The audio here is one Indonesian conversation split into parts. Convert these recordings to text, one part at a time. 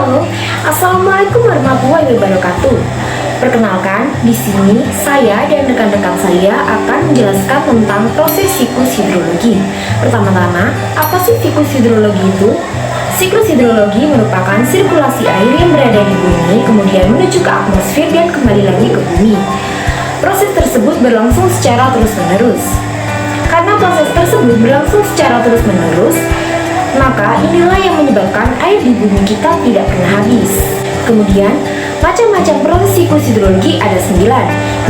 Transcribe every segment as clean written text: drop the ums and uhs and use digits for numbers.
Halo, Assalamualaikum warahmatullahi wabarakatuh. Perkenalkan, di sini saya dan rekan-rekan saya akan menjelaskan tentang proses siklus hidrologi. Pertama-tama, apa sih siklus hidrologi itu? Siklus hidrologi merupakan sirkulasi air yang berada di bumi, kemudian menuju ke atmosfer dan kembali lagi ke bumi. Proses tersebut berlangsung secara terus-menerus. Karena proses tersebut berlangsung secara terus-menerus, maka inilah yang menyebabkan air di bumi kita tidak pernah habis. Kemudian, macam-macam proses siklus hidrologi ada 9.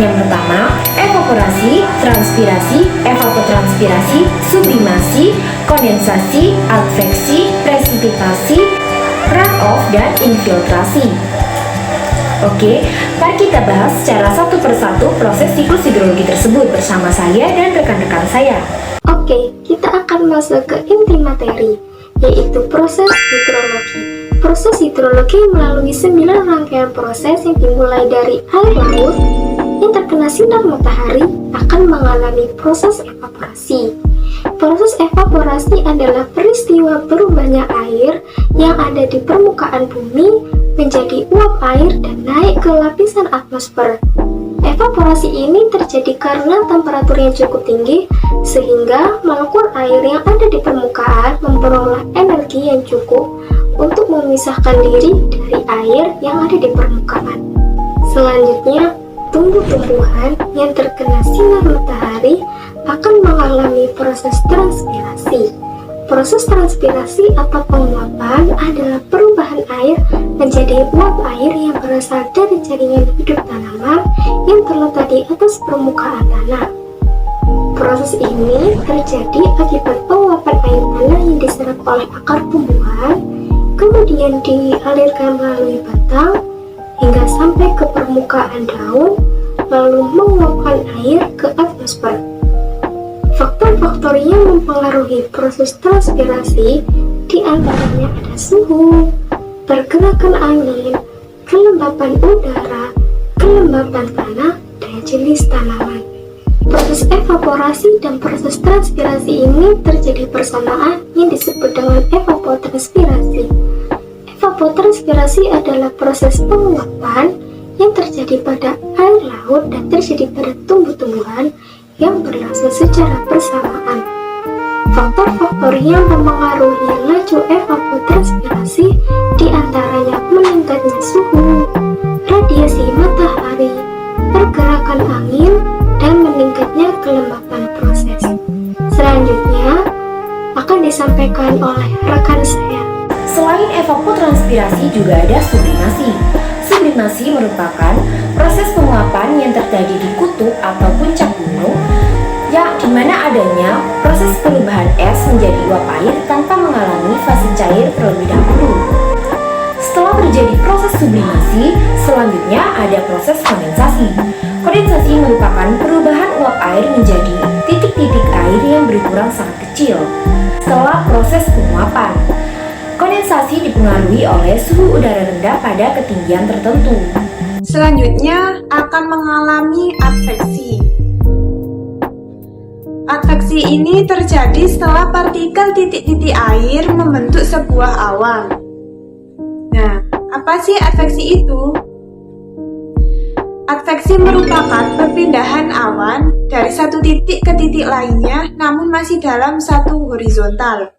Yang pertama, evaporasi, transpirasi, evapotranspirasi, sublimasi, kondensasi, adveksi, presipitasi, runoff, dan infiltrasi. Oke, mari kita bahas secara satu persatu proses siklus hidrologi tersebut bersama saya dan rekan-rekan saya. Oke, kita akan masuk ke inti materi, yaitu proses hidrologi. Proses hidrologi melalui 9 rangkaian proses yang dimulai dari air laut yang terkena sinar matahari akan mengalami proses evaporasi. Proses evaporasi adalah peristiwa berubahnya air yang ada di permukaan bumi menjadi uap air dan naik ke lapisan atmosfer. Evaporasi ini terjadi karena temperatur yang cukup tinggi sehingga molekul air yang ada di permukaan memperoleh energi yang cukup untuk memisahkan diri dari air yang ada di permukaan. Selanjutnya, tumbuh-tumbuhan yang terkena sinar matahari akan mengalami proses transpirasi. Proses transpirasi atau penguapan adalah perubahan air menjadi uap air yang berasal dari jaringan hidup tanaman yang terletak di atas permukaan tanah. Proses ini terjadi akibat penguapan air tanah yang diserap oleh akar tumbuhan, kemudian dialirkan melalui batang hingga sampai ke permukaan daun, lalu menguapkan air ke atmosfer. Faktor-faktor yang mempengaruhi proses transpirasi diantaranya ada suhu, pergerakan angin, kelembapan udara, kelembapan tanah, dan jenis tanaman. Proses evaporasi dan proses transpirasi ini terjadi bersamaan yang disebut dengan evapotranspirasi. Evapotranspirasi adalah proses penguapan yang terjadi pada air laut dan terjadi pada tumbuh-tumbuhan yang berlangsung secara bersamaan. Faktor-faktor yang mempengaruhi laju evapotranspirasi diantaranya meningkatnya suhu, radiasi matahari, pergerakan angin, dan meningkatnya kelembapan proses. Selanjutnya akan disampaikan oleh rekan saya. Selain evapotranspirasi juga ada sublimasi. Sublimasi merupakan proses penguapan yang terjadi di kutub atau puncak gunung yang dimana adanya proses perubahan es menjadi uap air tanpa mengalami fase cair terlebih dahulu. Setelah terjadi proses sublimasi, selanjutnya ada proses kondensasi. Kondensasi merupakan perubahan uap air menjadi titik-titik air yang berkurang sangat kecil. Setelah proses penguapan, kondensasi dipengaruhi oleh suhu udara rendah pada ketinggian tertentu. Selanjutnya akan mengalami adveksi. Adveksi ini terjadi setelah partikel titik-titik air membentuk sebuah awan. Nah, apa sih adveksi itu? Adveksi merupakan perpindahan awan dari satu titik ke titik lainnya namun masih dalam satu horizontal.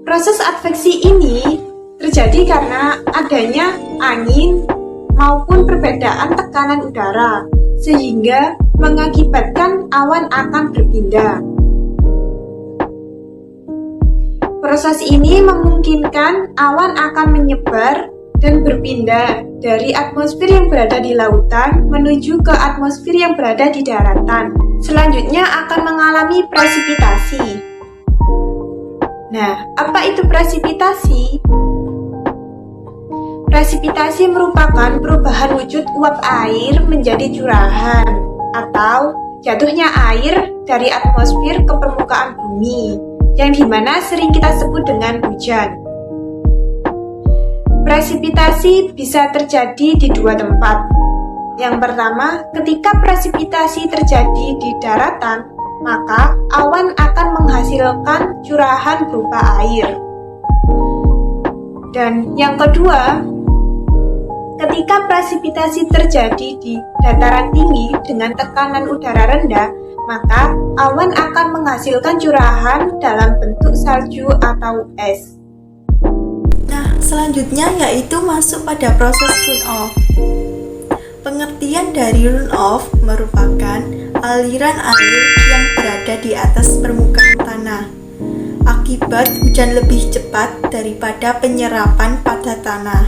Proses adveksi ini terjadi karena adanya angin maupun perbedaan tekanan udara, sehingga mengakibatkan awan akan berpindah. Proses ini memungkinkan awan akan menyebar dan berpindah dari atmosfer yang berada di lautan menuju ke atmosfer yang berada di daratan. Selanjutnya akan mengalami presipitasi. Nah, apa itu presipitasi? Presipitasi merupakan perubahan wujud uap air menjadi curahan atau jatuhnya air dari atmosfer ke permukaan bumi, yang dimana sering kita sebut dengan hujan. Presipitasi bisa terjadi di dua tempat. Yang pertama, ketika presipitasi terjadi di daratan, maka awan akan menghasilkan curahan berupa air. Dan yang kedua, ketika presipitasi terjadi di dataran tinggi dengan tekanan udara rendah, maka awan akan menghasilkan curahan dalam bentuk salju atau es. Nah, selanjutnya yaitu masuk pada proses runoff. Pengertian dari runoff merupakan aliran air yang berada di atas permukaan tanah akibat hujan lebih cepat daripada penyerapan pada tanah.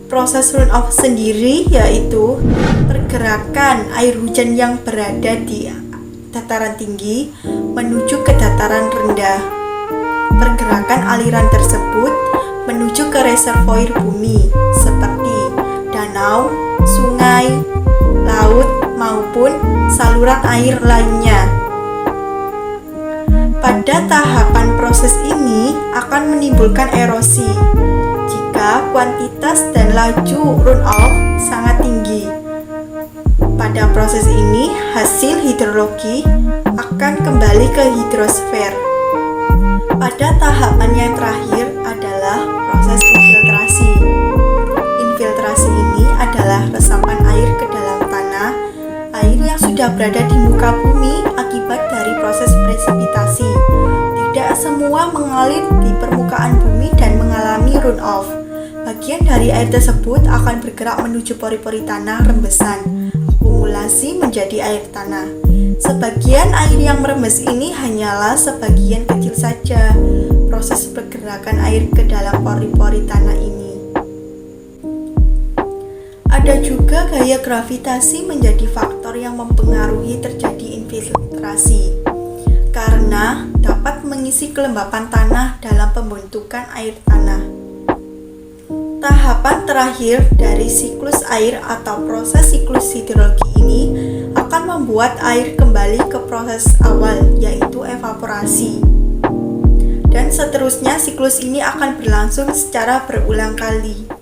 Proses runoff sendiri yaitu pergerakan air hujan yang berada di dataran tinggi menuju ke dataran rendah. Pergerakan aliran tersebut menuju ke reservoir bumi seperti danau, sungai, laut, maupun saluran air lainnya. Pada tahapan proses ini akan menimbulkan erosi jika kuantitas dan laju runoff sangat tinggi. Pada proses ini, hasil hidrologi akan kembali ke hidrosfer. Pada tahapan yang terakhir adalah proses infiltrasi. Infiltrasi ini adalah resapan air ke dalam tanah, air yang sudah berada di muka bumi akibat dari proses presipitasi. Tidak semua mengalir di permukaan bumi dan mengalami runoff. Bagian dari air tersebut akan bergerak menuju pori-pori tanah rembesan, akumulasi menjadi air tanah. Sebagian air yang meremes ini hanyalah sebagian kecil saja proses pergerakan air ke dalam pori-pori tanah ini. Ada juga gaya gravitasi menjadi faktor yang mempengaruhi terjadi infiltrasi karena dapat mengisi kelembapan tanah dalam pembentukan air tanah. Tahapan terakhir dari siklus air atau proses siklus hidrologi ini akan membuat air kembali ke proses awal, yaitu evaporasi. Dan seterusnya siklus ini akan berlangsung secara berulang kali.